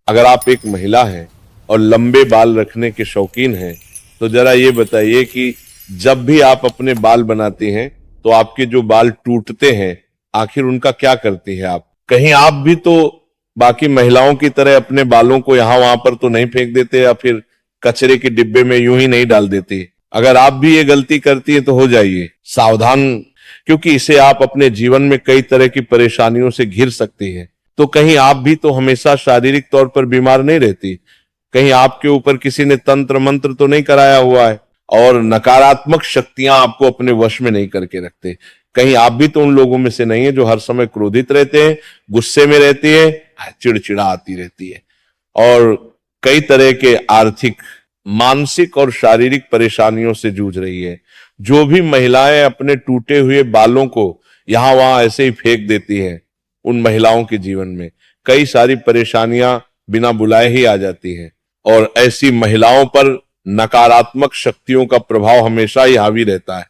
अगर आप एक महिला हैं और लंबे बाल रखने के शौकीन हैं, तो जरा ये बताइए कि जब भी आप अपने बाल बनाती हैं तो आपके जो बाल टूटते हैं, आखिर उनका क्या करती है आप? कहीं आप भी तो बाकी महिलाओं की तरह अपने बालों को यहां वहां पर तो नहीं फेंक देते या फिर कचरे के डिब्बे में यूं ही नहीं डाल देती? अगर आप भी ये गलती करती है तो हो जाइए सावधान, क्योंकि इसे आप अपने जीवन में कई तरह की परेशानियों से घिर सकती है। तो कहीं आप भी तो हमेशा शारीरिक तौर पर बीमार नहीं रहती? कहीं आपके ऊपर किसी ने तंत्र मंत्र तो नहीं कराया हुआ है और नकारात्मक शक्तियां आपको अपने वश में नहीं करके रखते? कहीं आप भी तो उन लोगों में से नहीं है जो हर समय क्रोधित रहते हैं, गुस्से में रहती है, चिड़चिड़ा आती रहती है और कई तरह के आर्थिक, मानसिक और शारीरिक परेशानियों से जूझ रही है? जो भी महिलाएं अपने टूटे हुए बालों को यहां वहां ऐसे ही फेंक देती हैं, उन महिलाओं के जीवन में कई सारी परेशानियां बिना बुलाए ही आ जाती हैं और ऐसी महिलाओं पर नकारात्मक शक्तियों का प्रभाव हमेशा ही हावी रहता है।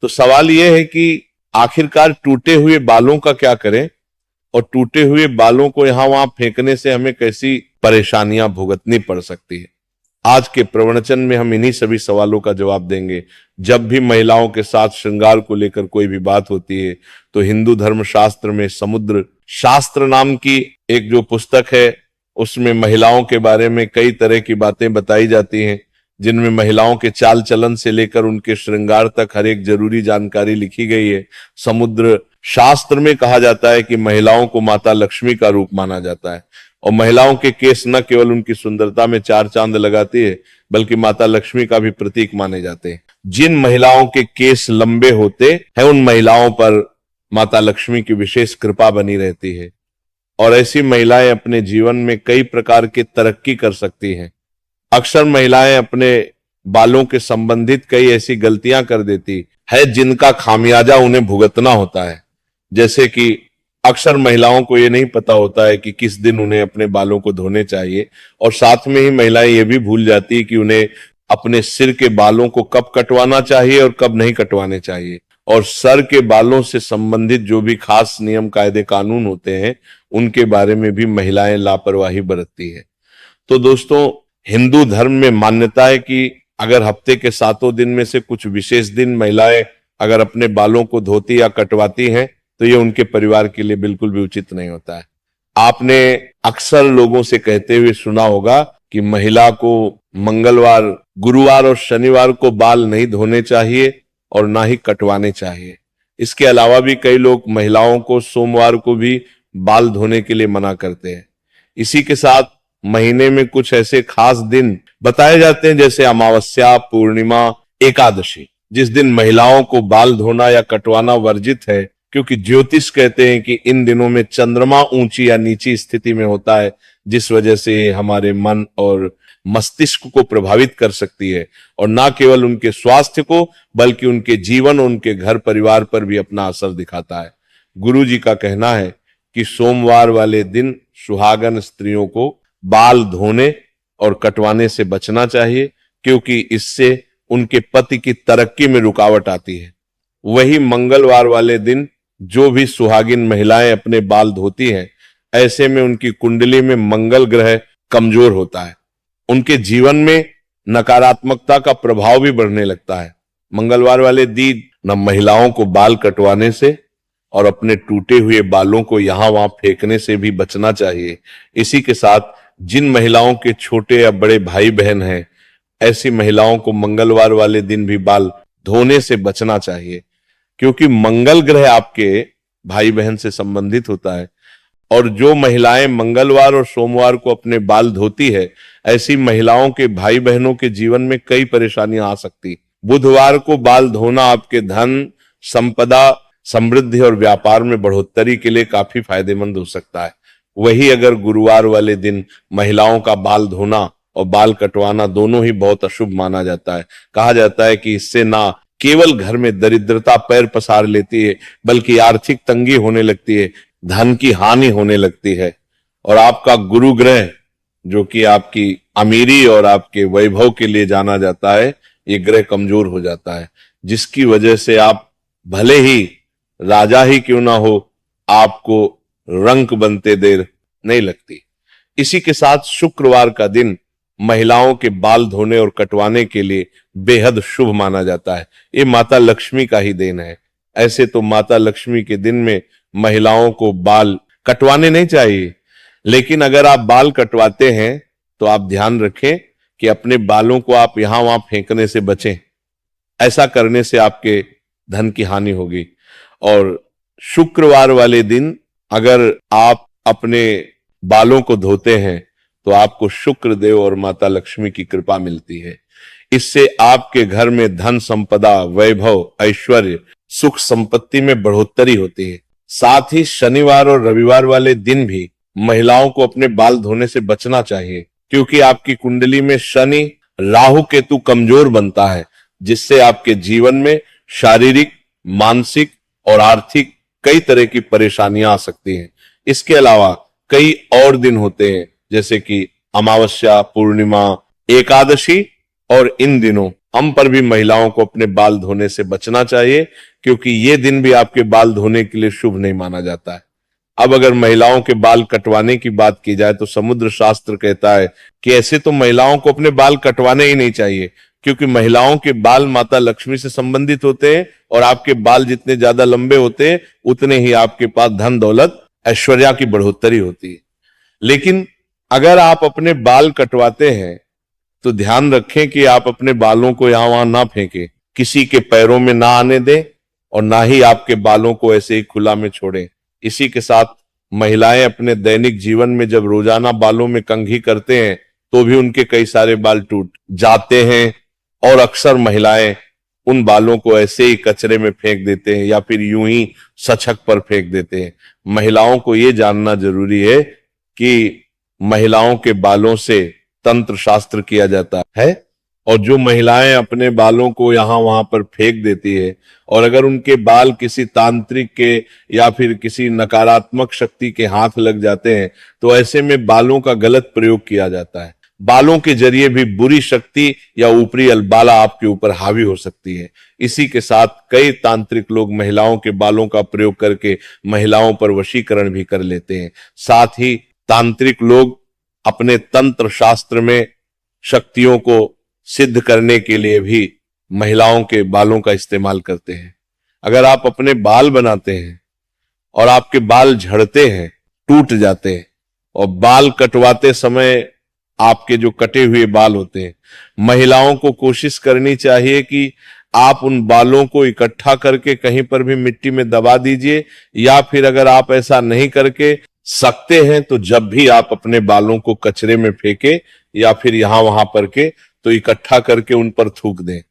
तो सवाल यह है कि आखिरकार टूटे हुए बालों का क्या करें और टूटे हुए बालों को यहां वहां फेंकने से हमें कैसी परेशानियां भुगतनी पड़ सकती है? आज के प्रवचन में हम इन्हीं सभी सवालों का जवाब देंगे। जब भी महिलाओं के साथ श्रृंगार को लेकर कोई भी बात होती है तो हिंदू धर्म शास्त्र में समुद्र शास्त्र नाम की एक जो पुस्तक है, उसमें महिलाओं के बारे में कई तरह की बातें बताई जाती हैं, जिनमें महिलाओं के चाल चलन से लेकर उनके श्रृंगार तक हर एक जरूरी जानकारी लिखी गई है। समुद्र शास्त्र में कहा जाता है कि महिलाओं को माता लक्ष्मी का रूप माना जाता है और महिलाओं के केस न केवल उनकी सुंदरता में चार चांद लगाती है, बल्कि माता लक्ष्मी का भी प्रतीक माने जाते हैं। जिन महिलाओं के केस लंबे होते हैं उन महिलाओं पर माता लक्ष्मी की विशेष कृपा बनी रहती है और ऐसी महिलाएं अपने जीवन में कई प्रकार की तरक्की कर सकती हैं। अक्सर महिलाएं अपने बालों के संबंधित कई ऐसी गलतियां कर देती है जिनका खामियाजा उन्हें भुगतना होता है। जैसे कि अक्सर महिलाओं को यह नहीं पता होता है कि किस दिन उन्हें अपने बालों को धोने चाहिए और साथ में ही महिलाएं ये भी भूल जाती है कि उन्हें अपने सिर के बालों को कब कटवाना चाहिए और कब नहीं कटवाने चाहिए। और सर के बालों से संबंधित जो भी खास नियम कायदे कानून होते हैं उनके बारे में भी महिलाएं लापरवाही बरतती है। तो दोस्तों, हिंदू धर्म में मान्यता है कि अगर हफ्ते के 7 दिन में से कुछ विशेष दिन महिलाएं अगर अपने बालों को धोती या कटवाती हैं तो ये उनके परिवार के लिए बिल्कुल भी उचित नहीं होता है। आपने अक्सर लोगों से कहते हुए सुना होगा कि महिला को मंगलवार, गुरुवार और शनिवार को बाल नहीं धोने चाहिए और ना ही कटवाने चाहिए। इसके अलावा भी कई लोग महिलाओं को सोमवार को भी बाल धोने के लिए मना करते हैं। इसी के साथ महीने में कुछ ऐसे खास दिन बताए जाते हैं जैसे अमावस्या, पूर्णिमा, एकादशी, जिस दिन महिलाओं को बाल धोना या कटवाना वर्जित है, क्योंकि ज्योतिष कहते हैं कि इन दिनों में चंद्रमा ऊंची या नीची स्थिति में होता है, जिस वजह से हमारे मन और मस्तिष्क को प्रभावित कर सकती है और ना केवल उनके स्वास्थ्य को बल्कि उनके जीवन, उनके घर परिवार पर भी अपना असर दिखाता है। गुरु जी का कहना है कि सोमवार वाले दिन सुहागन स्त्रियों को बाल धोने और कटवाने से बचना चाहिए, क्योंकि इससे उनके पति की तरक्की में रुकावट आती है। वही मंगलवार वाले दिन जो भी सुहागिन महिलाएं अपने बाल धोती हैं, ऐसे में उनकी कुंडली में मंगल ग्रह कमजोर होता है, उनके जीवन में नकारात्मकता का प्रभाव भी बढ़ने लगता है। मंगलवार वाले दिन न महिलाओं को बाल कटवाने से और अपने टूटे हुए बालों को यहां वहां फेंकने से भी बचना चाहिए। इसी के साथ जिन महिलाओं के छोटे या बड़े भाई बहन हैं, ऐसी महिलाओं को मंगलवार वाले दिन भी बाल धोने से बचना चाहिए, क्योंकि मंगल ग्रह आपके भाई बहन से संबंधित होता है और जो महिलाएं मंगलवार और सोमवार को अपने बाल धोती है, ऐसी महिलाओं के भाई बहनों के जीवन में कई परेशानियां आ सकती। बुधवार को बाल धोना आपके धन, संपदा, समृद्धि और व्यापार में बढ़ोतरी के लिए काफी फायदेमंद हो सकता है। वही अगर गुरुवार वाले दिन महिलाओं का बाल धोना और बाल कटवाना दोनों ही बहुत अशुभ माना जाता है। कहा जाता है कि इससे ना केवल घर में दरिद्रता पैर पसार लेती है, बल्कि आर्थिक तंगी होने लगती है, धन की हानि होने लगती है और आपका गुरु ग्रह, जो कि आपकी अमीरी और आपके वैभव के लिए जाना जाता है, ये ग्रह कमजोर हो जाता है, जिसकी वजह से आप भले ही राजा ही क्यों ना हो, आपको रंक बनते देर नहीं लगती। इसी के साथ शुक्रवार का दिन महिलाओं के बाल धोने और कटवाने के लिए बेहद शुभ माना जाता है। ये माता लक्ष्मी का ही देन है। ऐसे तो माता लक्ष्मी के दिन में महिलाओं को बाल कटवाने नहीं चाहिए, लेकिन अगर आप बाल कटवाते हैं तो आप ध्यान रखें कि अपने बालों को आप यहां वहां फेंकने से बचें। ऐसा करने से आपके धन की हानि होगी। और शुक्रवार वाले दिन अगर आप अपने बालों को धोते हैं तो आपको शुक्र देव और माता लक्ष्मी की कृपा मिलती है। इससे आपके घर में धन संपदा, वैभव, ऐश्वर्य, सुख संपत्ति में बढ़ोतरी होती है। साथ ही शनिवार और रविवार वाले दिन भी महिलाओं को अपने बाल धोने से बचना चाहिए, क्योंकि आपकी कुंडली में शनि, राहु, केतु कमजोर बनता है, जिससे आपके जीवन में शारीरिक, मानसिक और आर्थिक कई तरह की परेशानियां आ सकती हैं। इसके अलावा कई और दिन होते हैं, जैसे कि अमावस्या, पूर्णिमा, एकादशी, और इन दिनों हम पर भी महिलाओं को अपने बाल धोने से बचना चाहिए, क्योंकि ये दिन भी आपके बाल धोने के लिए शुभ नहीं माना जाता है। अब अगर महिलाओं के बाल कटवाने की बात की जाए तो समुद्र शास्त्र कहता है कि ऐसे तो महिलाओं को अपने बाल कटवाने ही नहीं चाहिए, क्योंकि महिलाओं के बाल माता लक्ष्मी से संबंधित होते हैं, और आपके बाल जितने ज्यादा लंबे होते हैं उतने ही आपके पास धन दौलत, ऐश्वर्या की बढ़ोतरी होती है। लेकिन अगर आप अपने बाल कटवाते हैं तो ध्यान रखें कि आप अपने बालों को यहां वहां ना फेंकें, किसी के पैरों में ना आने दें, और ना ही आपके बालों को ऐसे ही खुला में छोड़ें। इसी के साथ महिलाएं अपने दैनिक जीवन में जब रोजाना बालों में कंघी करते हैं तो भी उनके कई सारे बाल टूट जाते हैं, और अक्सर महिलाएं उन बालों को ऐसे ही कचरे में फेंक देते हैं या फिर यूं ही सछक पर फेंक देते हैं। महिलाओं को यह जानना जरूरी है कि महिलाओं के बालों से तंत्र शास्त्र किया जाता है, और जो महिलाएं अपने बालों को यहां वहां पर फेंक देती है, और अगर उनके बाल किसी तांत्रिक के या फिर किसी नकारात्मक शक्ति के हाथ लग जाते हैं तो ऐसे में बालों का गलत प्रयोग किया जाता है। बालों के जरिए भी बुरी शक्ति या ऊपरी अलबाला आपके ऊपर हावी हो सकती है। इसी के साथ कई तांत्रिक लोग महिलाओं के बालों का प्रयोग करके महिलाओं पर वशीकरण भी कर लेते हैं। साथ ही तांत्रिक लोग अपने तंत्र शास्त्र में शक्तियों को सिद्ध करने के लिए भी महिलाओं के बालों का इस्तेमाल करते हैं। अगर आप अपने बाल बनाते हैं और आपके बाल झड़ते हैं, टूट जाते हैं, और बाल कटवाते समय आपके जो कटे हुए बाल होते हैं, महिलाओं को कोशिश करनी चाहिए कि आप उन बालों को इकट्ठा करके कहीं पर भी मिट्टी में दबा दीजिए, या फिर अगर आप ऐसा नहीं करके सकते हैं तो जब भी आप अपने बालों को कचरे में फेंके या फिर यहां वहां पर के तो इकट्ठा करके उन पर थूक दें।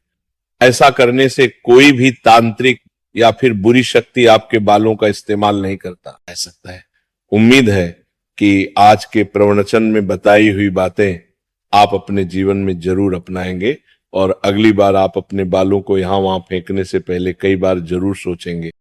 ऐसा करने से कोई भी तांत्रिक या फिर बुरी शक्ति आपके बालों का इस्तेमाल नहीं करता रह सकता है। उम्मीद है कि आज के प्रवचन में बताई हुई बातें आप अपने जीवन में जरूर अपनाएंगे, और अगली बार आप अपने बालों को यहां वहां फेंकने से पहले कई बार जरूर सोचेंगे।